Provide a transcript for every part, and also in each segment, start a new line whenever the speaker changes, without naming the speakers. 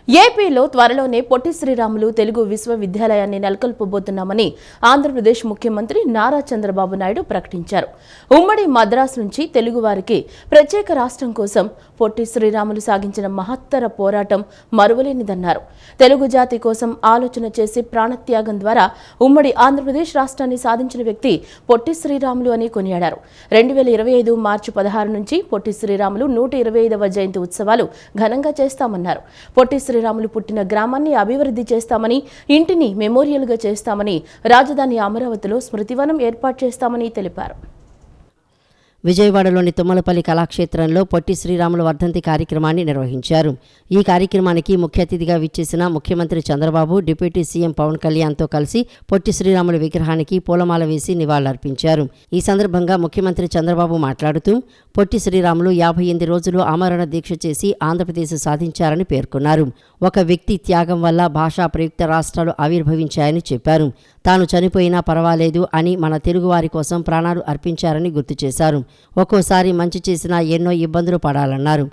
ఏపీలో త్వరలోనే పొట్టి శ్రీరాములు తెలుగు విశ్వవిద్యాలయాన్ని నెలకొల్పబోతున్నామని ఆంధ్రప్రదేశ్ ముఖ్యమంత్రి నారా చంద్రబాబు నాయుడు ప్రకటించారు. ఉమ్మడి మద్రాసు నుంచి తెలుగు వారికి ప్రత్యేక రాష్ట్రం కోసం పొట్టి శ్రీరాములు సాగించిన మహత్తర పోరాటం మరువలేనిదన్నారు. తెలుగు జాతి కోసం ఆలోచన చేసి ప్రాణత్యాగం ద్వారా ఉమ్మడి ఆంధ్రప్రదేశ్ రాష్ట్రాన్ని సాధించిన వ్యక్తి పొట్టి శ్రీరాములు అని కొనియాడారు. 2025 మార్చి 16 నుంచి పొట్టి శ్రీరాములు 125వ జయంతి ఉత్సవాలు ఘనంగా చేస్తామన్నారు. పొట్టి శ్రీరాములు పుట్టిన గ్రామాన్ని అభివృద్ధి చేస్తామని, ఇంటిని మెమోరియల్గా చేస్తామని, రాజధాని అమరావతిలో స్మృతివనం ఏర్పాటు చేస్తామని తెలిపారు.
విజయవాడలోని తుమ్మలపల్లి కళాక్షేత్రంలో పొట్టి శ్రీరాములు వర్ధంతి కార్యక్రమాన్ని నిర్వహించారు. ఈ కార్యక్రమానికి ముఖ్య అతిథిగా విచ్చేసిన ముఖ్యమంత్రి చంద్రబాబు, డిప్యూటీ సీఎం పవన్ కళ్యాణ్తో కలిసి పొట్టి శ్రీరాములు విగ్రహానికి పూలమాల వేసి నివాళులర్పించారు. ఈ సందర్భంగా ముఖ్యమంత్రి చంద్రబాబు మాట్లాడుతూ పొట్టి శ్రీరాములు 58 రోజులు ఆమరణ దీక్ష చేసి ఆంధ్రప్రదేశ్ సాధించారని పేర్కొన్నారు. ఒక వ్యక్తి త్యాగం వల్ల భాషా ప్రయుక్త రాష్ట్రాలు ఆవిర్భవించాయని చెప్పారు. తాను చనిపోయినా పర్వాలేదు అని మన తెలుగువారి కోసం ప్రాణాలు అర్పించారని గుర్తు చేశారు. ఒక్కోసారి మంచి చేసినా ఎన్నో ఇబ్బందులు పడాలన్నారు.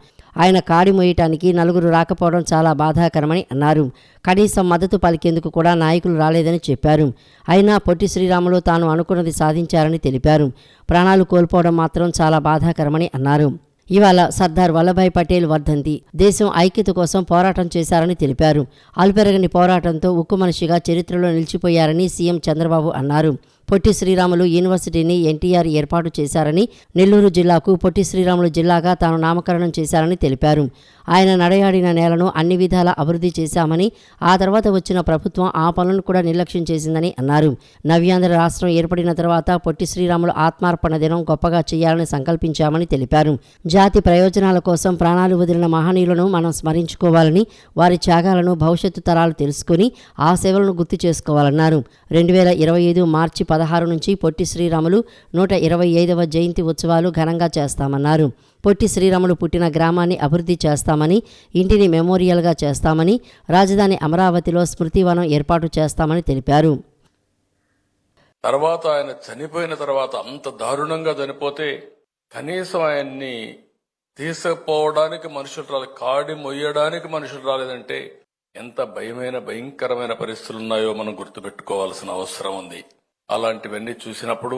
ఆయన కాడి మోయటానికి నలుగురు రాకపోవడం చాలా బాధాకరమని అన్నారు. కనీసం మద్దతు పలికేందుకు కూడా నాయకులు రాలేదని చెప్పారు. అయినా పొట్టి శ్రీరాములు తాను అనుకున్నది సాధించారని తెలిపారు. ప్రాణాలు కోల్పోవడం మాత్రం చాలా బాధాకరమని అన్నారు. ఇవాళ సర్దార్ వల్లభాయ్ పటేల్ వర్ధంతి. దేశం ఐక్యత కోసం పోరాటం చేశారని తెలిపారు. అలుపెరగని పోరాటంతో ఉక్కు మనిషిగా చరిత్రలో నిలిచిపోయారని సీఎం చంద్రబాబు అన్నారు. పొట్టి శ్రీరాములు యూనివర్సిటీని ఎన్టీఆర్ ఏర్పాటు చేశారని, నెల్లూరు జిల్లాకు పొట్టి శ్రీరాములు జిల్లాగా తాను నామకరణం చేశారని తెలిపారు. ఆయన నడయాడిన నేలను అన్ని విధాలా అభివృద్ధి చేశామని, ఆ తర్వాత వచ్చిన ప్రభుత్వం ఆ పనులను కూడా నిర్లక్ష్యం చేసిందని అన్నారు. నవ్యాంధ్ర రాష్ట్రం ఏర్పడిన తర్వాత పొట్టి శ్రీరాములు ఆత్మార్పణ దినం గొప్పగా చేయాలని సంకల్పించామని తెలిపారు. జాతి ప్రయోజనాల కోసం ప్రాణాలు వదిలిన మహనీయులను మనం స్మరించుకోవాలని, వారి త్యాగాలను భవిష్యత్తు తరాలు తెలుసుకుని ఆ సేవలను గుర్తు చేసుకోవాలన్నారు. 2025 మార్చి 16 నుంచి పొట్టి శ్రీరాములు 125వ జయంతి ఉత్సవాలు ఘనంగా చేస్తామన్నారు. పొట్టి శ్రీరాములు పుట్టిన గ్రామాన్ని అభివృద్ధి చేస్తామని, ఇంటిని మెమోరియల్గా చేస్తామని, రాజధాని అమరావతిలో స్మృతివనం ఏర్పాటు చేస్తామని తెలిపారు.
తర్వాత ఆయన చనిపోయిన తర్వాత అంత దారుణంగా చనిపోతే కనీసం ఆయన్ని తీసుకుపోవడానికి మనుషులు రాలేదు, కాడి మొయ్యడానికి మనుషులు రాలేదంటే ఎంత భయంకరమైన పరిస్థితులు ఉన్నాయో మనం గుర్తుపెట్టుకోవాల్సిన అవసరం ఉంది. అలాంటివన్నీ చూసినప్పుడు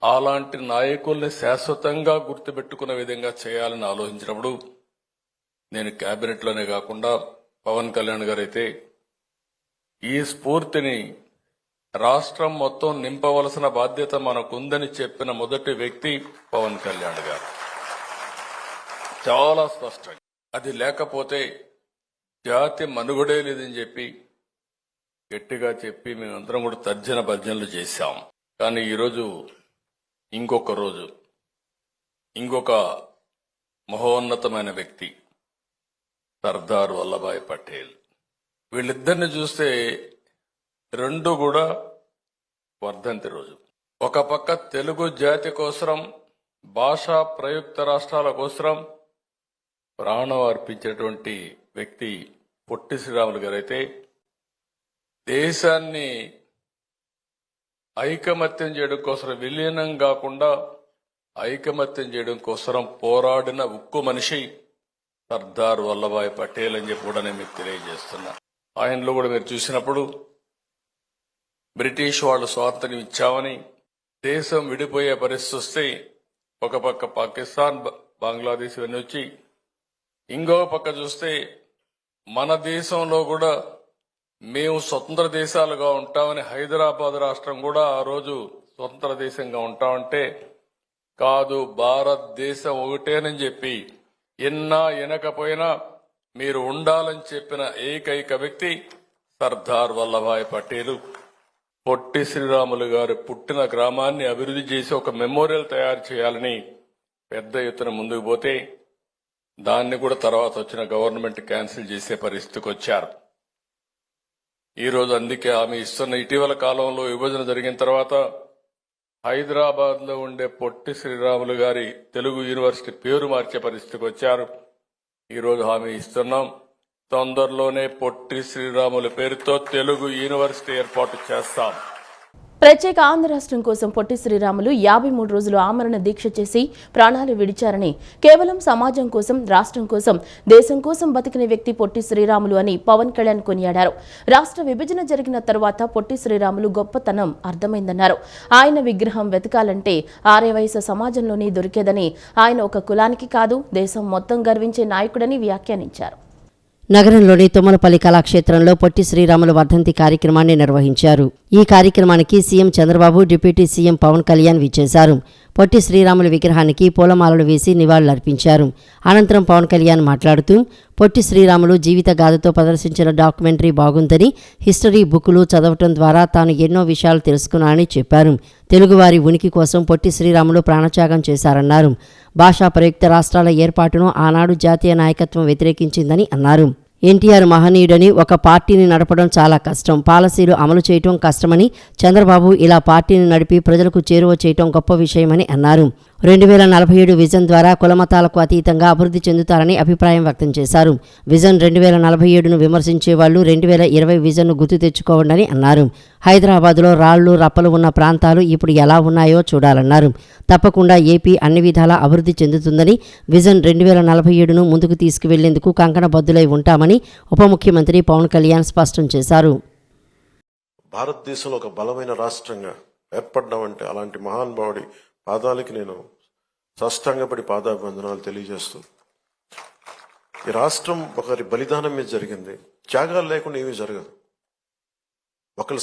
అలాంటి నాయకుల్ని శాశ్వతంగా గుర్తుపెట్టుకునే విధంగా చేయాలని ఆలోచించినప్పుడు నేను కేబినెట్లోనే కాకుండా పవన్ కళ్యాణ్ గారైతే ఈ స్ఫూర్తిని రాష్ట్రం మొత్తం నింపవలసిన బాధ్యత మనకుందని చెప్పిన మొదటి వ్యక్తి పవన్ కళ్యాణ్ గారు. చాలా స్పష్టంగా అది లేకపోతే జాతి మనుగడే లేదని చెప్పి గట్టిగా చెప్పి మేమందరం కూడా తర్జన భర్జనలు చేశాం. కానీ ఈరోజు ఇంకొక మహోన్నతమైన వ్యక్తి సర్దార్ వల్లభాయ్ పటేల్. వీళ్ళిద్దరిని చూస్తే రెండు కూడా వర్ధంతి రోజు. ఒక పక్క తెలుగు జాతి కోసం, భాషా ప్రయుక్త రాష్ట్రాల కోసం ప్రాణం అర్పించేటువంటి వ్యక్తి పొట్టి శ్రీరాములు గారైతే దేశాన్ని ఐకమత్యం చేయడం కోసం, విలీనం కాకుండా ఐకమత్యం చేయడం కోసం పోరాడిన ఉక్కు మనిషి సర్దార్ వల్లభాయ్ పటేల్ అని చెప్పి కూడా నేను మీకు తెలియజేస్తున్నా. ఆయనలో కూడా మీరు చూసినప్పుడు బ్రిటిష్ వాళ్ళు స్వాతంత్ర్యం ఇచ్చామని దేశం విడిపోయే పరిస్థితి వస్తే ఒక పక్క పాకిస్తాన్, బంగ్లాదేశ్ ఇవన్నీ వచ్చి, ఇంకో పక్క చూస్తే మన దేశంలో కూడా మేము స్వతంత్ర దేశాలుగా ఉంటామని హైదరాబాద్ రాష్ట్రం కూడా ఆ రోజు స్వతంత్ర దేశంగా ఉంటామంటే కాదు, భారతదేశం ఒకటేనని చెప్పి ఎనకపోయినా మీరు ఉండాలని చెప్పిన ఏకైక వ్యక్తి సర్దార్ వల్లభాయ్ పటేల్. పొట్టి శ్రీరాములు గారు పుట్టిన గ్రామాన్ని అభివృద్ధి చేసి ఒక మెమోరియల్ తయారు చేయాలని పెద్ద ఎత్తున ముందుకు పోతే దాన్ని కూడా తర్వాత వచ్చిన గవర్నమెంట్ క్యాన్సిల్ చేసే పరిస్థితికి వచ్చారు. ఈరోజు అందుకే ఆమె ఇస్తున్న ఇటీవల కాలంలో విభజన జరిగిన తర్వాత హైదరాబాద్ లో ఉండే పొట్టి శ్రీరాములు గారి తెలుగు యూనివర్సిటీ పేరు మార్చే పరిస్థితికి వచ్చారు. ఈరోజు హామీ ఇస్తున్నాం, తొందరలోనే పొట్టి శ్రీరాములు పేరుతో తెలుగు యూనివర్సిటీ ఏర్పాటు చేస్తాం.
ప్రత్యేక ఆంధ్ర రాష్ట్రం కోసం పొట్టి శ్రీరాములు 53 రోజులు ఆమరణ దీక్ష చేసి ప్రాణాలు విడిచారని, కేవలం సమాజం కోసం, రాష్ట్రం కోసం, దేశం కోసం బతికిన వ్యక్తి పొట్టి శ్రీరాములు అని పవన్ కళ్యాణ్ కొనియాడారు. రాష్ట్ర విభజన జరిగిన తరువాత పొట్టి శ్రీరాములు గొప్పతనం అర్థమైందన్నారు. ఆయన విగ్రహం వెతకాలంటే ఆర్యవైశ్య సమాజంలోనే దొరికేదని, ఆయన ఒక కులానికి కాదు దేశం మొత్తం గర్వించే నాయకుడని వ్యాఖ్యానించారు.
నగరంలోని తుమ్మలపల్లి కళాక్షేత్రంలో పొట్టి శ్రీరాములు వర్ధంతి కార్యక్రమాన్ని నిర్వహించారు. ఈ కార్యక్రమానికి CM Chandrababu, deputy CM Pavan Kalyan విచ్చేశారు. పొట్టి శ్రీరాములు విగ్రహానికి పూలమాలలు వేసి నివాళులర్పించారు. అనంతరం పవన్ కళ్యాణ్ మాట్లాడుతూ, పొట్టి శ్రీరాములు జీవిత గాథతో ప్రదర్శించిన డాక్యుమెంటరీ బాగుందని, హిస్టరీ బుక్కులు చదవటం ద్వారా తాను ఎన్నో విషయాలు తెలుసుకున్నానని చెప్పారు. తెలుగువారి ఉనికి కోసం పొట్టి శ్రీరాములు ప్రాణత్యాగం చేశారన్నారు. భాషా ప్రయుక్త రాష్ట్రాల ఏర్పాటును ఆనాడు జాతీయ నాయకత్వం వ్యతిరేకించిందని అన్నారు. ఎన్టీఆర్ మహనీయుడని, ఒక పార్టీని నడపడం చాలా కష్టం, పాలసీలు అమలు చేయటం కష్టమని, చంద్రబాబు ఇలా పార్టీని నడిపి ప్రజలకు చేరువ చేయటం గొప్ప విషయమని అన్నారు. 2047 విజన్ ద్వారా కులమతాలకు అతీతంగా అభివృద్ధి చెందుతారని అభిప్రాయం వ్యక్తం చేశారు. విజన్ 2047ను విమర్శించే వాళ్లు 2020 విజన్ను గుర్తు తెచ్చుకోవండి అన్నారు. హైదరాబాద్లో రాళ్లు రప్పలు ఉన్న ప్రాంతాలు ఇప్పుడు ఎలా ఉన్నాయో చూడాలన్నారు. తప్పకుండా ఏపీ అన్ని విధాలా అభివృద్ధి చెందుతుందని, విజన్ 2047ను ముందుకు తీసుకువెళ్లేందుకు కంకణబద్దులై ఉంటామని ఉప ముఖ్యమంత్రి పవన్ కళ్యాణ్ స్పష్టం చేశారు.
భారతదేశంలో ఒక బలమైన రాష్ట్రంగా ఏర్పడ్డామంటే అలాంటి మహానుభావుడి పాదాలకి నేను సాష్టాంగపడి పాదాభివందనాలు తెలియజేస్తూ, ఈ రాష్ట్రం ఒకరి బలిదానం మీద జరిగింది. త్యాగాలు లేకుండా ఏమీ జరగదు. ఒకరి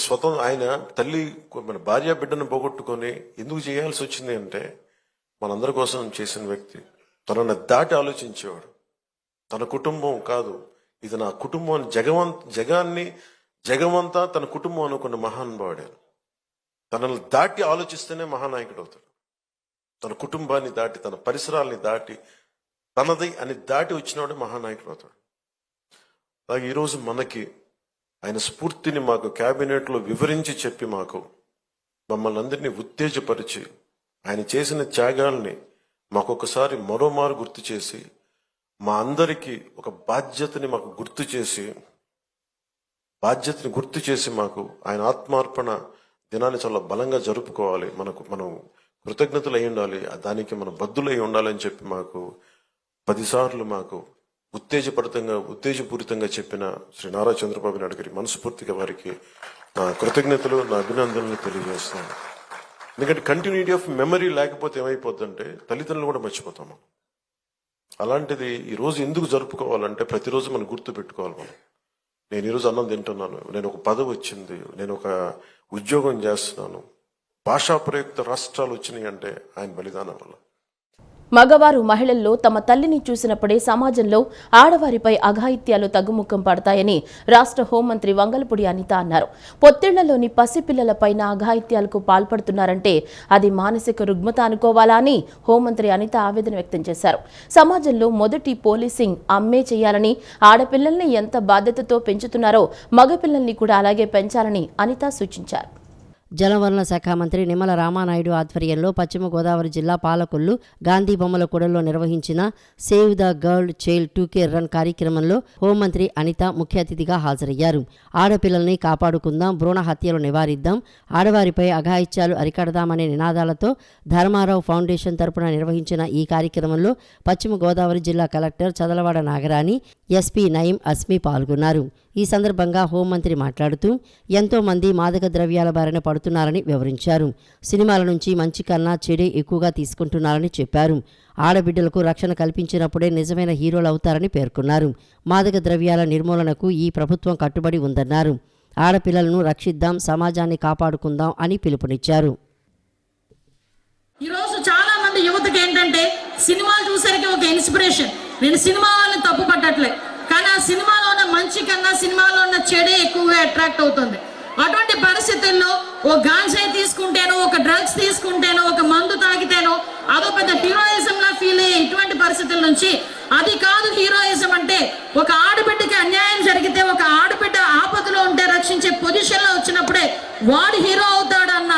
ఆయన తల్లి మన భార్య బిడ్డను పోగొట్టుకొని ఎందుకు చేయాల్సి వచ్చింది అంటే మనందరి కోసం చేసిన వ్యక్తి. తనను దాటి ఆలోచించేవాడు. తన కుటుంబం కాదు, ఇది నా కుటుంబం అని జగమంతా తన కుటుంబం అనుకున్న మహానుభావుడే. తనను దాటి ఆలోచిస్తేనే మహానాయకుడు అవుతాడు. తన కుటుంబాన్ని దాటి, తన పరిసరాల్ని దాటి, తనది అని దాటి వచ్చినవాడే మహానాయకుడు అవుతాడు. అలాగే ఈరోజు మనకి ఆయన స్ఫూర్తిని మాకు క్యాబినెట్లో వివరించి చెప్పి మమ్మల్ని అందరినీ ఉత్తేజపరిచి ఆయన చేసిన త్యాగాల్ని మాకొకసారి మరోమారు గుర్తు చేసి, మా అందరికీ ఒక బాధ్యతని గుర్తు చేసి మాకు ఆయన ఆత్మార్పణ దినాన్ని చాలా బలంగా జరుపుకోవాలి, మనం కృతజ్ఞతలు అయి ఉండాలి, దానికి మనం బద్దులై ఉండాలని చెప్పి 10 సార్లు ఉత్తేజపూరితంగా చెప్పిన శ్రీ నారా చంద్రబాబు నాయుడు గారి మనస్ఫూర్తిగా వారికి నా కృతజ్ఞతలు, నా అభినందనలు తెలియజేస్తున్నాను. ఎందుకంటే కంటిన్యూటీ ఆఫ్ మెమరీ లేకపోతే ఏమైపోద్దంటే తల్లిదండ్రులు కూడా మర్చిపోతాము. అలాంటిది ఈరోజు ఎందుకు జరుపుకోవాలంటే ప్రతిరోజు మనం గుర్తు పెట్టుకోవాలి. నేను ఈరోజు అన్నం తింటున్నాను, నేను ఒక పదవి వచ్చింది, నేను ఒక ఉద్యోగం చేస్తున్నాను, భాషా ప్రయుక్త రాష్ట్రాలు వచ్చినాయి అంటే ఆయన బలిదానం వల్ల.
మగవారు మహిళల్లో తమ తల్లిని చూసినప్పుడే సమాజంలో ఆడవారిపై అఘాయిత్యాలు తగ్గుముఖం పడతాయని రాష్ట్ర హోంమంత్రి వంగలపూడి అనిత అన్నారు. పొత్తిళ్లలోని పసిపిల్లలపైన అఘాయిత్యాలకు పాల్పడుతున్నారంటే అది మానసిక రుగ్మత అనుకోవాలా అని హోంమంత్రి అనిత ఆవేదన వ్యక్తం చేశారు. సమాజంలో మొదటి పోలీసింగ్ అమ్మే చేయాలని, ఆడపిల్లల్ని ఎంత బాధ్యతతో పెంచుతున్నారో మగపిల్లల్ని కూడా అలాగే పెంచాలని అనిత సూచించారు.
జలవనరుల శాఖ మంత్రి నిమ్మల రామానాయుడు ఆధ్వర్యంలో పశ్చిమ గోదావరి జిల్లా పాలకొల్లు గాంధీ బొమ్మల కూడల్లో నిర్వహించిన save the girl child 2K run కార్యక్రమంలో హోంమంత్రి అనిత ముఖ్య అతిథిగా హాజరయ్యారు. ఆడపిల్లల్ని కాపాడుకుందాం, భ్రూణ హత్యలు నివారిద్దాం, ఆడవారిపై అఘాయిత్యాలు అరికడదామనే నినాదాలతో ధర్మారావు ఫౌండేషన్ తరపున నిర్వహించిన ఈ కార్యక్రమంలో పశ్చిమ గోదావరి జిల్లా కలెక్టర్ చదలవాడ నాగరాణి, ఎస్పీ నయీం అస్మి పాల్గొన్నారు. ఈ సందర్భంగా హోంమంత్రి మాట్లాడుతూ ఎంతో మంది మాదక ద్రవ్యాల బారిన పడుతున్నారని వివరించారు. సినిమాల నుంచి మంచి కన్నా చెడే ఎక్కువగా తీసుకుంటున్నారని చెప్పారు. ఆడబిడ్డలకు రక్షణ కల్పించినప్పుడే నిజమైన హీరోలు అవుతారని పేర్కొన్నారు. మాదక ద్రవ్యాల నిర్మూలనకు ఈ ప్రభుత్వం కట్టుబడి ఉందన్నారు. ఆడపిల్లలను రక్షిద్దాం, సమాజాన్ని కాపాడుకుందాం అని పిలుపునిచ్చారు.
ఈరోజు చాలా మంది యువతకి ఏంటంటే సినిమాలు చూసరికి ఒక ఇన్స్పిరేషన్. నేను సినిమా వాళ్ళని తప్పు పట్టట్లే, కానీ ఆ సినిమాలో ఉన్న మంచి కన్నా సినిమాలో ఉన్న చెడే ఎక్కువగా అట్రాక్ట్ అవుతుంది. అటువంటి పరిస్థితుల్లో ఓ గాంజాయి తీసుకుంటేనో, ఒక డ్రగ్స్ తీసుకుంటేనో, ఒక మందు తాగితేనో అదో పెద్ద హీరోయిజం లా ఫీల్ అయ్యే ఇటువంటి పరిస్థితుల నుంచి అది కాదు హీరోయిజం అంటే. ఒక ఆడబిడ్డకి అన్యాయం జరిగితే, ఒక ఆడబిడ్డ ఆపదలో ఉంటే రక్షించే పొజిషన్ లో వచ్చినప్పుడే వాడు హీరో అవుతాడన్న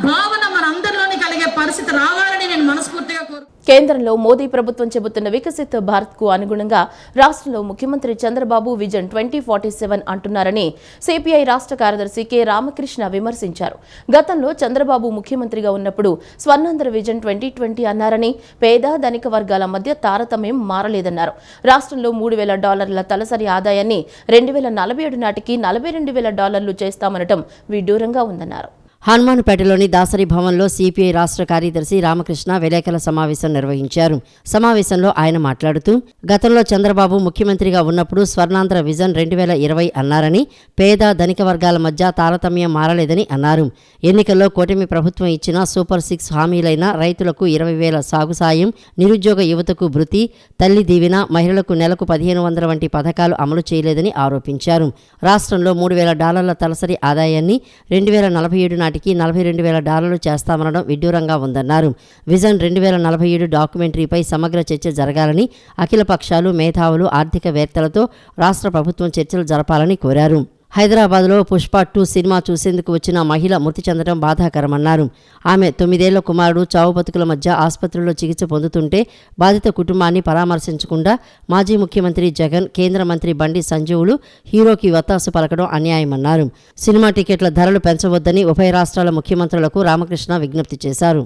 భావన మనందరిలోని కలిగే పరిస్థితి రావాలని నేను మనస్ఫూర్తిగా కోరుకుంటున్నాను.
కేంద్రంలో మోదీ ప్రభుత్వం చెబుతున్న వికసిత్ భారత్ కు అనుగుణంగా రాష్ట్రంలో ముఖ్యమంత్రి చంద్రబాబు విజన్ 2047 అంటున్నారని సిపిఐ రాష్ట్ర కార్యదర్శి కె రామకృష్ణ విమర్శించారు. గతంలో చంద్రబాబు ముఖ్యమంత్రిగా ఉన్నప్పుడు స్వర్ణాంధ్ర విజన్ 2020 అన్నారని, పేద ధనిక వర్గాల మధ్య తారతమ్యం మారలేదన్నారు. రాష్ట్రంలో $3,000 తలసరి ఆదాయాన్ని 2047 నాటికి $42,000 చేస్తామనటం విడ్డూరంగా ఉందన్నారు.
హనుమాన్పేటలోని దాసరి భవన్లో సిపిఐ రాష్ట్ర కార్యదర్శి రామకృష్ణ విలేకరుల సమావేశం నిర్వహించారు. సమావేశంలో ఆయన మాట్లాడుతూ, గతంలో చంద్రబాబు ముఖ్యమంత్రిగా ఉన్నప్పుడు స్వర్ణాంధ్ర విజన్ 2020 అన్నారని, పేద ధనిక వర్గాల మధ్య తారతమ్యం మారలేదని అన్నారు. ఎన్నికల్లో కూటమి ప్రభుత్వం ఇచ్చిన సూపర్ 6 హామీలైన రైతులకు 20,000 సాగు సాయం, నిరుద్యోగ యువతకు భృతి, తల్లి దీవెన, మహిళలకు నెలకు 1,500 వంటి పథకాలు అమలు చేయలేదని ఆరోపించారు. రాష్ట్రంలో $3,000 తలసరి ఆదాయాన్ని 2047 నాటికి $42,000 చేస్తామనడం విడ్డూరంగా ఉందన్నారు. విజన్ 2047 డాక్యుమెంటరీపై సమగ్ర చర్చ జరగాలని, అఖిల పక్షాలు, మేధావులు, ఆర్థికవేత్తలతో రాష్ట్ర ప్రభుత్వం చర్చలు జరపాలని కోరారు. హైదరాబాద్లో పుష్ప 2 సినిమా చూసేందుకు వచ్చిన మహిళ మృతి చెందడం బాధాకరమన్నారు. ఆమె 9 ఏళ్ల కుమారుడు చావు బతుకుల మధ్య ఆసుపత్రిలో చికిత్స పొందుతుంటే బాధిత కుటుంబాన్ని పరామర్శించకుండా మాజీ ముఖ్యమంత్రి జగన్, కేంద్ర మంత్రి బండి సంజీవులు హీరోకి వత్తాసు పలకడం అన్యాయమన్నారు. సినిమా టికెట్ల ధరలు పెంచవద్దని ఉభయ రాష్ట్రాల ముఖ్యమంత్రులకు రామకృష్ణ విజ్ఞప్తి చేశారు.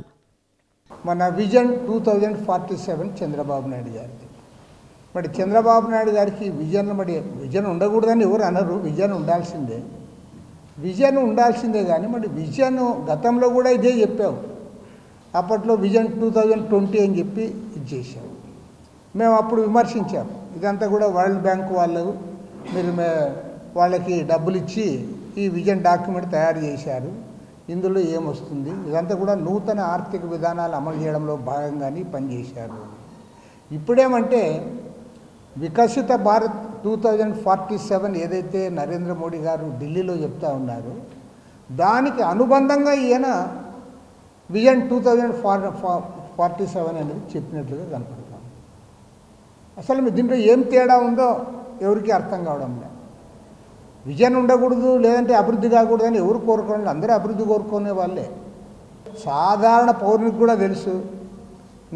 మన విజన్ 2047 చంద్రబాబు నాయుడు గారిది. మరి చంద్రబాబు నాయుడు గారికి విజన్ ఉండకూడదని ఎవరు అనరు. విజన్ ఉండాల్సిందే కానీ మరి విజన్ గతంలో కూడా ఇదే చెప్పావు. అప్పట్లో విజన్ 2020 అని చెప్పి ఇది చేశాం. మేము అప్పుడు విమర్శించాము. ఇదంతా కూడా వరల్డ్ బ్యాంక్ వాళ్ళు మీరు వాళ్ళకి డబ్బులు ఇచ్చి ఈ విజన్ డాక్యుమెంట్ తయారు చేశారు, ఇందులో ఏమొస్తుంది, ఇదంతా కూడా నూతన ఆర్థిక విధానాలు అమలు చేయడంలో భాగంగానే పనిచేశారు. ఇప్పుడేమంటే వికసిత భారత్ 2047 ఏదైతే నరేంద్ర మోడీ గారు ఢిల్లీలో చెప్తా ఉన్నారు, దానికి అనుబంధంగా ఈయన విజన్ 2047 అనేది చెప్పినట్లుగా కనపడుతుంది. అసలు దీంట్లో ఏం తేడా ఉందో ఎవరికి అర్థం కావడం లేదు. విజన్ ఉండకూడదు, లేదంటే అభివృద్ధి కాకూడదు అని ఎవరు కోరుకోవాలి? అందరూ అభివృద్ధి కోరుకునే వాళ్ళే. సాధారణ పౌరునికి కూడా తెలుసు,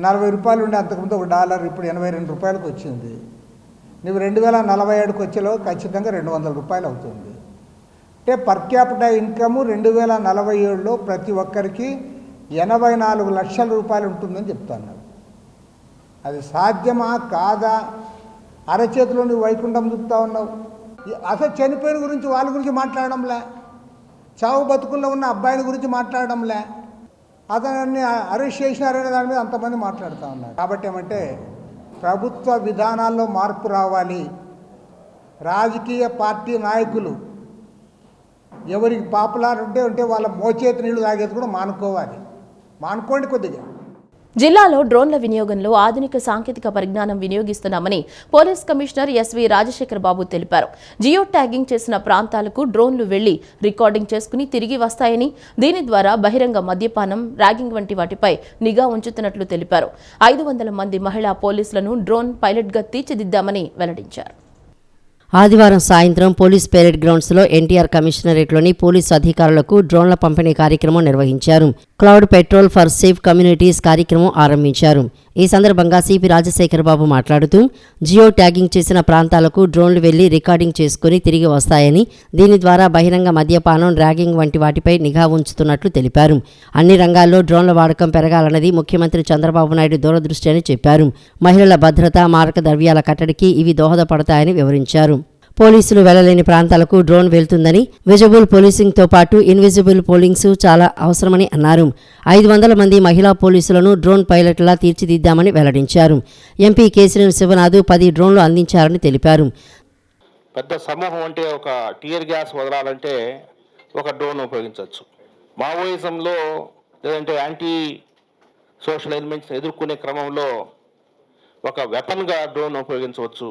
40 రూపాయలు ఉండే అంతకుముందు $1 ఇప్పుడు 82 రూపాయలకు వచ్చింది. నువ్వు 2047కి వచ్చేలో ఖచ్చితంగా 200 రూపాయలు అవుతుంది. అంటే పర్ క్యాపిటల్ ఇన్కమ్ 2047లో ప్రతి ఒక్కరికి 84 లక్షల రూపాయలు ఉంటుందని చెప్తున్నారు. అది సాధ్యమా కాదా? అరచేతిలో నువ్వు వైకుంఠం చూపుతా ఉన్నావు. అసలు చనిపోయిన గురించి వాళ్ళ గురించి మాట్లాడడంలే, చావు బతుకుల్లో ఉన్న అబ్బాయిల గురించి మాట్లాడడంలే, అతన్ని అరెస్ట్ చేసినారనే దాని మీద అంతమంది మాట్లాడుతూ ఉన్నారు. కాబట్టి ఏమంటే ప్రభుత్వ విధానాల్లో మార్పు రావాలి. రాజకీయ పార్టీ నాయకులు ఎవరికి పాపులార్ ఉంటే వాళ్ళ మోచేతి నీళ్లు తాగేది కూడా మానుకోండి కొద్దిగా.
జిల్లాలో డ్రోన్ల వినియోగంలో ఆధునిక సాంకేతిక పరిజ్ఞానం వినియోగిస్తున్నామని పోలీస్ కమిషనర్ ఎస్వి రాజశేఖర్ బాబు తెలిపారు. జియో ట్యాగింగ్ చేసిన ప్రాంతాలకు డ్రోన్లు వెళ్లి రికార్డింగ్ చేసుకుని తిరిగి వస్తాయని, దీని ద్వారా బహిరంగ మద్యపానం, ర్యాగింగ్ వంటి వాటిపై నిఘా ఉంచుతున్నట్లు తెలిపారు. 500 మంది మహిళా పోలీసులను డ్రోన్ పైలట్గా తీర్చిదిద్దామని వెల్లడించారు.
ఆదివారం సాయంత్రం పోలీస్ పెరేడ్ గ్రౌండ్స్లో ఎన్టీఆర్ కమిషనరేట్లోని పోలీసు అధికారులకు డ్రోన్ల పంపిణీ కార్యక్రమం నిర్వహించారు. Cloud petrol for safe communities కార్యక్రమం ఆరంభించారు. ఈ సందర్భంగా సిపి రాజశేఖర్ బాబు మాట్లాడుతూ, జియో ట్యాగింగ్ చేసిన ప్రాంతాలకు డ్రోన్లు వెళ్లి రికార్డింగ్ చేసుకుని తిరిగి వస్తాయని, దీని ద్వారా బహిరంగ మద్యపానం, ర్యాగింగ్ వంటి వాటిపై నిఘా ఉంచుతున్నట్లు తెలిపారు. అన్ని రంగాల్లో డ్రోన్ల వాడకం పెరగాలన్నది ముఖ్యమంత్రి చంద్రబాబు నాయుడు దూరదృష్టి అని చెప్పారు. మహిళల భద్రత, మారక ద్రవ్యాల కట్టడికి ఇవి దోహదపడతాయని వివరించారు. పోలీసులు వెళ్లలేని ప్రాంతాలకు డ్రోన్ వెళ్తుందని, విజిబుల్ పోలీసింగ్తో పాటు ఇన్విజిబుల్ పోలింగ్స్ చాలా అవసరమని అన్నారు. 500 మంది మహిళా పోలీసులను డ్రోన్ పైలట్లా తీర్చిదిద్దామని వెల్లడించారు. ఎంపీ కేశినేని శివనాథ్ 10 డ్రోన్లు అందించారని తెలిపారు.
పెద్ద సమూహం అంటే ఒక టియర్ గ్యాస్ వదలాలంటే ఒక డ్రోన్ ఉపయోగించవచ్చు. మావోయిజంలో లేదంటే యాంటీ సోషల్ ఎలిమెంట్స్ ఎదుర్కొనే క్రమంలో ఒక వెపన్గా డ్రోన్ ఉపయోగించవచ్చు.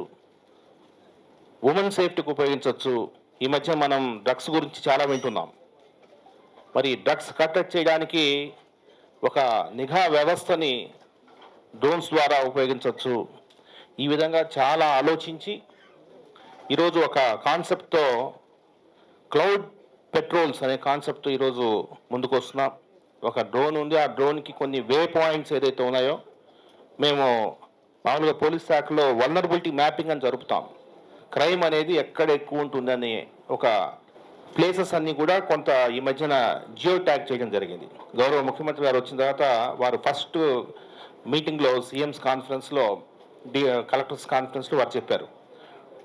ఉమెన్ సేఫ్టీకి ఉపయోగించవచ్చు. ఈ మధ్య మనం డ్రగ్స్ గురించి చాలా వింటున్నాం. మరి డ్రగ్స్ కట్టడి చేయడానికి ఒక నిఘా వ్యవస్థని డ్రోన్స్ ద్వారా ఉపయోగించవచ్చు. ఈ విధంగా చాలా ఆలోచించి ఈరోజు ఒక కాన్సెప్ట్తో క్లౌడ్ పెట్రోల్స్ అనే కాన్సెప్ట్ ఈరోజు ముందుకు వస్తున్నాం. ఒక డ్రోన్ ఉంది, ఆ డ్రోన్కి కొన్ని వే పాయింట్స్ ఏదైతే ఉన్నాయో మేము మామూలుగా పోలీస్ శాఖలో వల్నరబిలిటీ మ్యాపింగ్ అని జరుపుతాం. క్రైమ్ అనేది ఎక్కడ ఎక్కువ ఉంటుందని ఒక ప్లేసెస్ అన్నీ కూడా కొంత ఈ మధ్యన జియో ట్యాగ్ చేయడం జరిగింది. గౌరవ ముఖ్యమంత్రి గారు వచ్చిన తర్వాత వారు ఫస్ట్ మీటింగ్లో సీఎంస్ కాన్ఫరెన్స్లో కలెక్టర్స్ కాన్ఫరెన్స్లో వారు చెప్పారు,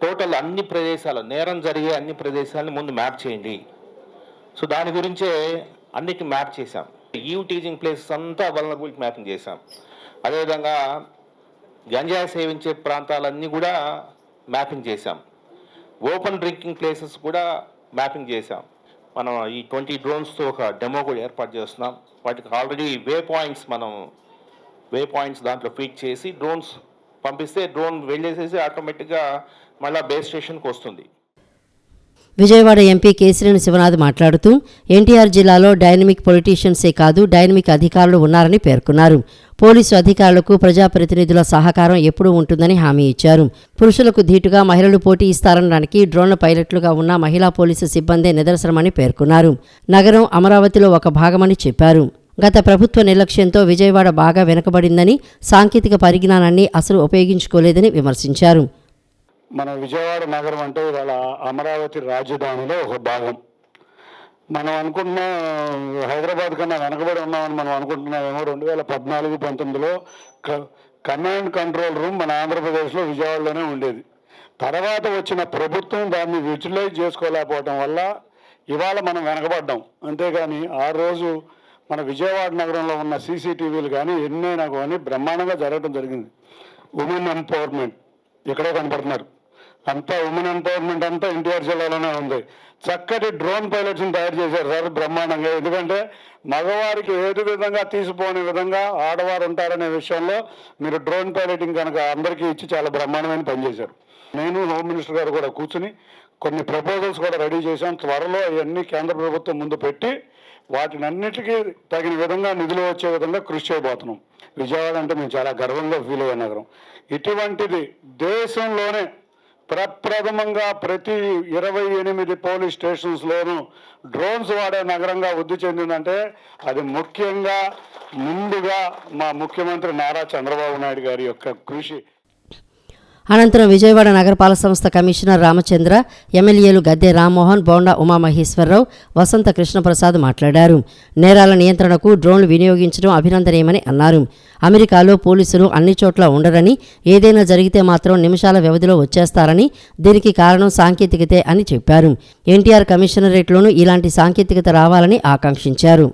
టోటల్ అన్ని ప్రదేశాలు, నేరం జరిగే అన్ని ప్రదేశాలను ముందు మ్యాప్ చేయండి. సో దాని గురించే అన్నిటిని మ్యాప్ చేశాం. ఈవ్ టీజింగ్ ప్లేసెస్ అంతా వల్నరబిలిటీ మ్యాపింగ్ చేశాం. అదేవిధంగా గంజాయి సేవించే ప్రాంతాలన్నీ కూడా మ్యాపింగ్ చేశాం. ఓపెన్ డ్రింకింగ్ ప్లేసెస్ కూడా మ్యాపింగ్ చేశాం. మనం ఈ 20 డ్రోన్స్తో ఒక డెమో కూడా ఏర్పాటు చేస్తున్నాం. వాటికి ఆల్రెడీ వే పాయింట్స్ దాంట్లో ఫీడ్ చేసి డ్రోన్స్ పంపిస్తే డ్రోన్ వెళ్ళేసేసి ఆటోమేటిక్గా మళ్ళీ బేస్ స్టేషన్కి వస్తుంది.
విజయవాడ ఎంపీ కేశినేని శివనాథ్ మాట్లాడుతూ ఎన్టీఆర్ జిల్లాలో డైనమిక్ పొలిటీషియన్సే కాదు డైనమిక్ అధికారులు ఉన్నారని పేర్కొన్నారు. పోలీసు అధికారులకు ప్రజాప్రతినిధుల సహకారం ఎప్పుడూ ఉంటుందని హామీ ఇచ్చారు. పురుషులకు ధీటుగా మహిళలు పోటీ ఇస్తారనడానికి డ్రోన్ల పైలట్లుగా ఉన్న మహిళా పోలీసు సిబ్బందే నిదర్శనమని పేర్కొన్నారు. నగరం అమరావతిలో ఒక భాగమని చెప్పారు. గత ప్రభుత్వ నిర్లక్ష్యంతో విజయవాడ బాగా వెనుకబడిందని, సాంకేతిక పరిజ్ఞానాన్ని అసలు ఉపయోగించుకోలేదని విమర్శించారు.
మన విజయవాడ నగరం అంటే ఇవాళ అమరావతి రాజధానిలో ఒక భాగం. మనం అనుకుంటున్న హైదరాబాద్ కన్నా వెనకబడి ఉన్నామని మనం అనుకుంటున్నామేమో. 2014-19లో కమాండ్ కంట్రోల్ రూమ్ మన ఆంధ్రప్రదేశ్లో విజయవాడలోనే ఉండేది. తర్వాత వచ్చిన ప్రభుత్వం దాన్ని యూటిలైజ్ చేసుకోలేకపోవడం వల్ల ఇవాళ మనం వెనకబడ్డాం. అంతేగాని ఆ రోజు మన విజయవాడ నగరంలో ఉన్న సీసీటీవీలు కానీ ఎన్నైనా కానీ బ్రహ్మాండంగా జరగడం జరిగింది. ఉమెన్ ఎంపవర్మెంట్ ఇక్కడే కనపడుతున్నారు. అంతా ఉమెన్ ఎంపవర్మెంట్ అంతా ఎన్టీఆర్ జిల్లాలోనే ఉంది. చక్కటి డ్రోన్ పైలట్స్ని తయారు చేశారు సార్ బ్రహ్మాండంగా. ఎందుకంటే మగవారికి ఏది విధంగా తీసిపోని విధంగా ఆడవారు ఉంటారనే విషయంలో మీరు డ్రోన్ పైలటింగ్ కనుక అందరికీ ఇచ్చి చాలా బ్రహ్మాండమైన పనిచేశారు. నేను హోమ్ మినిస్టర్ గారు కూడా కూర్చుని కొన్ని ప్రపోజల్స్ కూడా రెడీ చేశాం. త్వరలో అవన్నీ కేంద్ర ప్రభుత్వం ముందు పెట్టి వాటిని అన్నిటికీ తగిన విధంగా నిధులు వచ్చే విధంగా కృషి చేయబోతున్నాం. విజయవాడ అంటే మేము చాలా గర్వంగా ఫీల్ అయ్యే నగరం. ఇటువంటిది దేశంలోనే ప్రప్రథమంగా ప్రతి 28 పోలీస్ స్టేషన్స్లోనూ డ్రోన్స్ వాడే నగరంగా వృద్ధి చెందిందంటే అది ముఖ్యంగా ముందుగా మా ముఖ్యమంత్రి నారా చంద్రబాబు నాయుడు గారి యొక్క కృషి.
అనంతరం విజయవాడ నగరపాలక సంస్థ కమిషనర్ రామచంద్ర, ఎమ్మెల్యేలు గద్దె రామ్మోహన్, బోండా ఉమామహేశ్వరరావు, వసంత కృష్ణప్రసాద్ మాట్లాడారు. నేరాల నియంత్రణకు డ్రోన్లు వినియోగించడం అభినందనీయమని అన్నారు. అమెరికాలో పోలీసులు అన్ని చోట్ల ఉండరని, ఏదైనా జరిగితే మాత్రం నిమిషాల వ్యవధిలో వచ్చేస్తారని, దీనికి కారణం సాంకేతికతే అని చెప్పారు. ఎన్టీఆర్ కమిషనరేట్లోనూ ఇలాంటి సాంకేతికత రావాలని ఆకాంక్షించారు.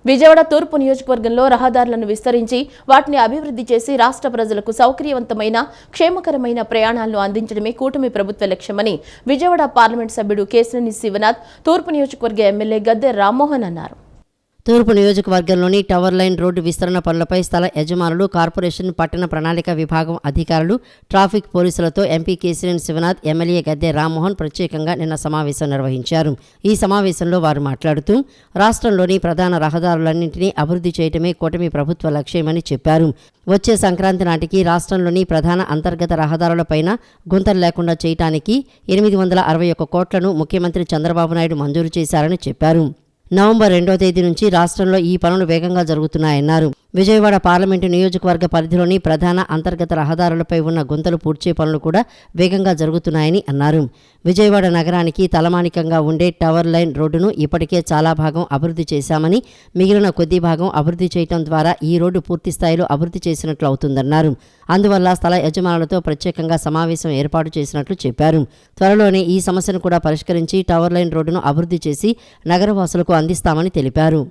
విజయవాడ తూర్పు నియోజకవర్గంలో రహదారులను విస్తరించి వాటిని అభివృద్ధి చేసి రాష్ట్ర ప్రజలకు సౌకర్యవంతమైన, క్షేమకరమైన ప్రయాణాలను అందించడమే కూటమి ప్రభుత్వ లక్ష్యమని విజయవాడ పార్లమెంట్ సభ్యుడు కేశినేని శివనాథ్, తూర్పు నియోజకవర్గ ఎమ్మెల్యే గద్దె రామ్మోహన్ అన్నారు.
తూర్పు నియోజకవర్గంలోని టవర్ లైన్ రోడ్డు విస్తరణ పనులపై స్థల యజమానులు, కార్పొరేషన్ పట్టణ ప్రణాళిక విభాగం అధికారులు, ట్రాఫిక్ పోలీసులతో ఎంపీ కేశినేని శివనాథ్, ఎమ్మెల్యే గద్దె రామ్మోహన్ ప్రత్యేకంగా నిన్న సమావేశం నిర్వహించారు. ఈ సమావేశంలో వారు మాట్లాడుతూ రాష్ట్రంలోని ప్రధాన రహదారులన్నింటినీ అభివృద్ధి చేయడమే కూటమి ప్రభుత్వ లక్ష్యమని చెప్పారు. వచ్చే సంక్రాంతి నాటికి రాష్ట్రంలోని ప్రధాన అంతర్గత రహదారులపైన గుంతలు లేకుండా చేయడానికి 861 కోట్లను ముఖ్యమంత్రి చంద్రబాబు నాయుడు మంజూరు చేశారని చెప్పారు. నవంబర్ 2వ తేదీ నుంచి రాష్ట్రంలో ఈ పనులు వేగంగా జరుగుతున్నాయన్నారు. విజయవాడ పార్లమెంటు నియోజకవర్గ పరిధిలోని ప్రధాన అంతర్గత రహదారులపై ఉన్న గుంతలు పూడ్చే పనులు కూడా వేగంగా జరుగుతున్నాయని అన్నారు. విజయవాడ నగరానికి తలమానికంగా ఉండే టవర్ లైన్ రోడ్డును ఇప్పటికే చాలా భాగం అభివృద్ధి చేశామని, మిగిలిన కొద్ది భాగం అభివృద్ధి చేయడం ద్వారా ఈ రోడ్డు పూర్తి స్థాయిలో అభివృద్ధి చేసినట్లు అవుతుందన్నారు. అందువల్ల స్థల యజమానులతో ప్రత్యేకంగా సమావేశం ఏర్పాటు చేసినట్లు చెప్పారు. త్వరలోనే ఈ సమస్యను కూడా పరిష్కరించి టవర్ లైన్ రోడ్డును అభివృద్ధి చేసి నగరవాసులకు అందిస్తామని తెలిపారు.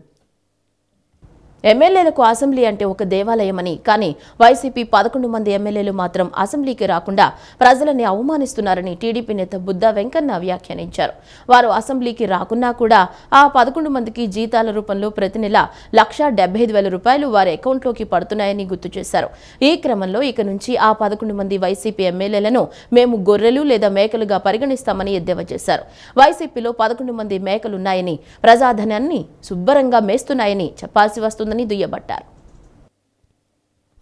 ఎమ్మెల్యేలకు అసెంబ్లీ అంటే ఒక దేవాలయమని, కానీ వైసీపీ 11 మంది ఎమ్మెల్యేలు మాత్రం అసెంబ్లీకి రాకుండా ప్రజలని అవమానిస్తున్నారని టీడీపీ నేత బుద్దా వెంకన్న వ్యాఖ్యానించారు. వారు అసెంబ్లీకి రాకున్నా కూడా ఆ 11 మందికి జీతాల రూపంలో ప్రతి నెల 1,75,000 రూపాయలు వారి అకౌంట్లోకి పడుతున్నాయని గుర్తు చేశారు. ఈ క్రమంలో ఇక నుంచి ఆ 11 మంది వైసీపీ ఎమ్మెల్యేలను మేము గొర్రెలు లేదా మేకలుగా పరిగణిస్తామని ఎద్దేవా చేశారు. వైసీపీలో 11 మంది మేకలున్నాయని, ప్రజాధనాన్ని శుభ్రంగా మేస్తున్నాయని చెప్పాల్సి వస్తుందని దుయ్యబట్టారు.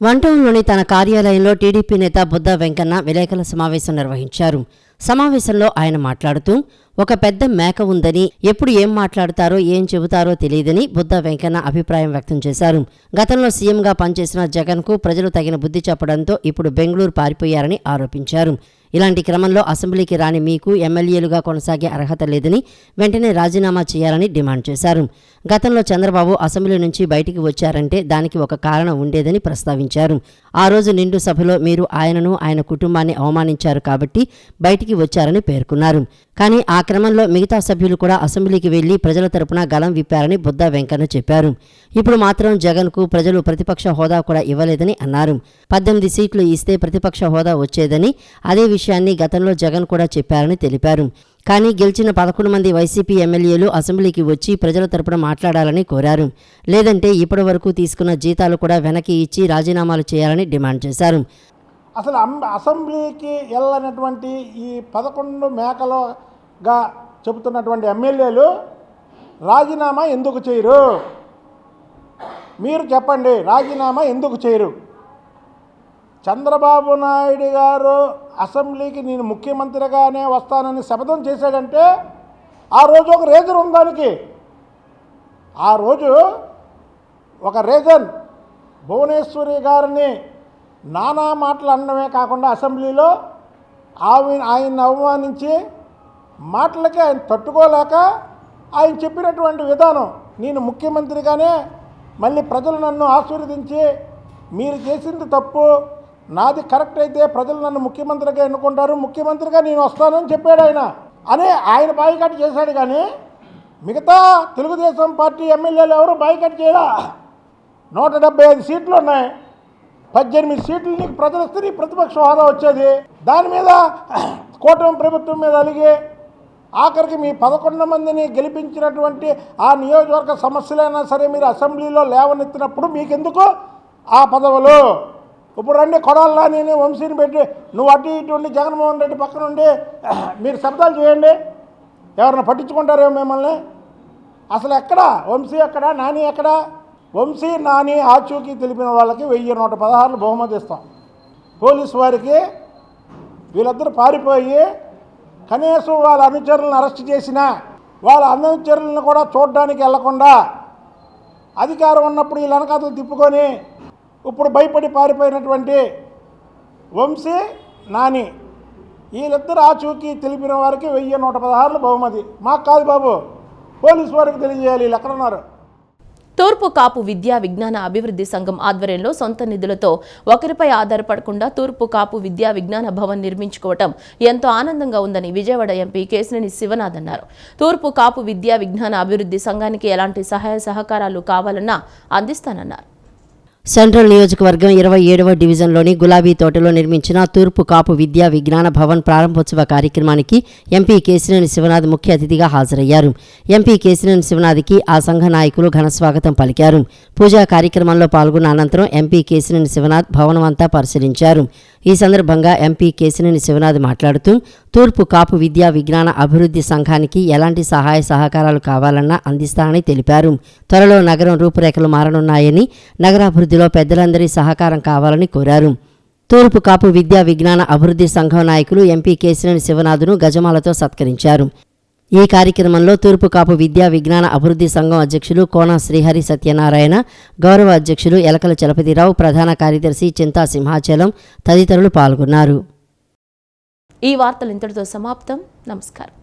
వన్ టౌన్లోని తన కార్యాలయంలో టీడీపీ నేత బుద్దా వెంకన్న విలేకరుల సమావేశం నిర్వహించారు. సమావేశంలో ఆయన మాట్లాడుతూ ఒక పెద్ద మేక ఉందని, ఎప్పుడు ఏం మాట్లాడతారో ఏం చెబుతారో తెలియదని బుద్ధా వెంకన్న అభిప్రాయం వ్యక్తం చేశారు. గతంలో సీఎంగా పనిచేసిన జగన్కు ప్రజలు తగిన బుద్ధి చెప్పడంతో ఇప్పుడు బెంగళూరు పారిపోయారని ఆరోపించారు. ఇలాంటి క్రమంలో అసెంబ్లీకి రాని మీకు ఎమ్మెల్యేలుగా కొనసాగే అర్హత లేదని వెంటనే రాజీనామా చేయాలని డిమాండ్ చేశారు. గతంలో చంద్రబాబు అసెంబ్లీ నుంచి బయటికి వచ్చారంటే దానికి ఒక కారణం ఉండేదని ప్రస్తావించారు. ఆ రోజు నిండు సభలో మీరు ఆయనను, ఆయన కుటుంబాన్ని అవమానించారు కాబట్టి బయటికి వచ్చారని పేర్కొన్నారు. కానీ ఆ క్రమంలో మిగతా సభ్యులు కూడా అసెంబ్లీకి వెళ్లి ప్రజల తరపున గళం విప్పారని బుద్ధా వెంకన్న చెప్పారు. ఇప్పుడు మాత్రం జగన్కు ప్రజలు ప్రతిపక్ష హోదా కూడా ఇవ్వలేదని అన్నారు. 18 సీట్లు ఇస్తే ప్రతిపక్ష హోదా వచ్చేదని, అదే విషయాన్ని గతంలో జగన్ కూడా చెప్పారని తెలిపారు. కానీ గెలిచిన 11 మంది వైసీపీ ఎమ్మెల్యేలు అసెంబ్లీకి వచ్చి ప్రజల తరపున మాట్లాడాలని కోరారు. లేదంటే ఇప్పటి వరకు తీసుకున్న జీతాలు కూడా వెనక్కి ఇచ్చి రాజీనామాలు చేయాలని డిమాండ్ చేశారు.
అసలు అసెంబ్లీకి వెళ్ళనటువంటి ఈ 11 మేకలుగా చెబుతున్నటువంటి ఎమ్మెల్యేలు రాజీనామా ఎందుకు చేయరు? మీరు చెప్పండి, రాజీనామా ఎందుకు చేయరు? చంద్రబాబు నాయుడు గారు అసెంబ్లీకి నేను ముఖ్యమంత్రిగానే వస్తానని శపథం చేశాడంటే ఆ రోజు ఒక రీజన్ ఉంది దానికి. ఆ రోజు ఒక రీజన్ భువనేశ్వరి గారిని నానా మాటలు అనడమే కాకుండా అసెంబ్లీలో ఆయన్ని అవమానించి మాటలకి ఆయన తట్టుకోలేక ఆయన చెప్పినటువంటి విధానం, నేను ముఖ్యమంత్రిగానే మళ్ళీ ప్రజలు నన్ను ఆశీర్వదించి మీరు చేసింది తప్పు, నాది కరెక్ట్ అయితే ప్రజలు నన్ను ముఖ్యమంత్రిగా ఎన్నుకుంటారు, ముఖ్యమంత్రిగా నేను వస్తానని చెప్పాడు ఆయన బాయ్కాట్ చేశాడు. కానీ మిగతా తెలుగుదేశం పార్టీ ఎమ్మెల్యేలు ఎవరు బాయ్కాట్ చేయరా? 175 సీట్లు ఉన్నాయి, 18 సీట్లు నీకు ప్రజలు ఇస్తే నీ ప్రతిపక్ష హోదా వచ్చేది. దాని మీద కూటమి ప్రభుత్వం మీద అలిగి ఆఖరికి మీ 11 మందిని గెలిపించినటువంటి ఆ నియోజకవర్గ సమస్యలైనా సరే మీరు అసెంబ్లీలో లేవనెత్తినప్పుడు మీకెందుకు ఆ పదవులు? ఇప్పుడు రండి, కొడాలా నేను వంశీని పెట్టి నువ్వు అటు ఇటు ఉండి జగన్మోహన్ రెడ్డి పక్కన ఉండి మీరు శబ్దాలు చేయండి, ఎవరైనా పట్టించుకుంటారేమో మిమ్మల్ని? అసలు ఎక్కడ వంశీ, ఎక్కడ నాని, ఎక్కడ వంశీ నాని ఆచూకీ తెలిపిన వాళ్ళకి 1116 బహుమతి ఇస్తాం. పోలీసు వారికి వీళ్ళిద్దరూ పారిపోయి కనీసం వాళ్ళ అనుచరులను అరెస్ట్ చేసినా వాళ్ళ అనుచరులను కూడా చూడడానికి వెళ్లకుండా అధికారం ఉన్నప్పుడు వీళ్ళ వెనకాతలు తిప్పుకొని ఇప్పుడు భయపడి పారిపోయినటువంటి వంశీ నాని వీళ్ళిద్దరు ఆచూకీ తెలిపిన వారికి 1116 బహుమతి. మాకు కాదు బాబు, పోలీసు వారికి తెలియజేయాలి వీళ్ళు ఎక్కడున్నారు.
తూర్పు కాపు విద్యా విజ్ఞాన అభివృద్ధి సంఘం ఆధ్వర్యంలో సొంత నిధులతో ఒకరిపై ఆధారపడకుండా తూర్పు కాపు విద్యా విజ్ఞాన భవన్ నిర్మించుకోవటం ఎంతో ఆనందంగా ఉందని విజయవాడ ఎంపీ కేశినేని శివనాథ్ అన్నారు. తూర్పు కాపు విద్యా విజ్ఞాన అభివృద్ధి సంఘానికి ఎలాంటి సహాయ సహకారాలు కావాలన్నా అందిస్తానన్నారు.
సెంట్రల్ నియోజకవర్గం 27వ డివిజన్లోని గులాబీ తోటలో నిర్మించిన తూర్పు కాపు విద్యా విజ్ఞాన భవన్ ప్రారంభోత్సవ కార్యక్రమానికి ఎంపీ కేశినేని శివనాథ్ ముఖ్య అతిథిగా హాజరయ్యారు. ఎంపీ కేశినేని శివనాథ్కి ఆ సంఘ నాయకులు ఘన స్వాగతం పలికారు. పూజా కార్యక్రమంలో పాల్గొన్న అనంతరం ఎంపీ కేశినేని శివనాథ్ భవనం అంతా పరిశీలించారు. ఈ సందర్భంగా ఎంపీ కేశినేని శివనాథ్ మాట్లాడుతూ తూర్పు కాపు విద్యా విజ్ఞాన అభివృద్ధి సంఘానికి ఎలాంటి సహాయ సహకారాలు కావాలన్నా అందిస్తానని తెలిపారు. త్వరలో నగరం రూపురేఖలు మారనున్నాయని, నగరాభివృద్ధిలో పెద్దలందరి సహకారం కావాలని కోరారు. తూర్పు కాపు విద్యా విజ్ఞాన అభివృద్ధి సంఘం నాయకులు ఎంపీ కేశినేని శివనాథ్ను గజమాలతో సత్కరించారు. ఈ కార్యక్రమంలో తూర్పు కాపు విద్యా విజ్ఞాన అభివృద్ధి సంఘం అధ్యక్షులు కోన శ్రీహరి సత్యనారాయణ, గౌరవ అధ్యక్షులు ఎలకల చలపతిరావు, ప్రధాన కార్యదర్శి చింతా సింహాచలం తదితరులు పాల్గొన్నారు.
ఈ వార్తలు ఇంతటితో సమాప్తం. నమస్కారం.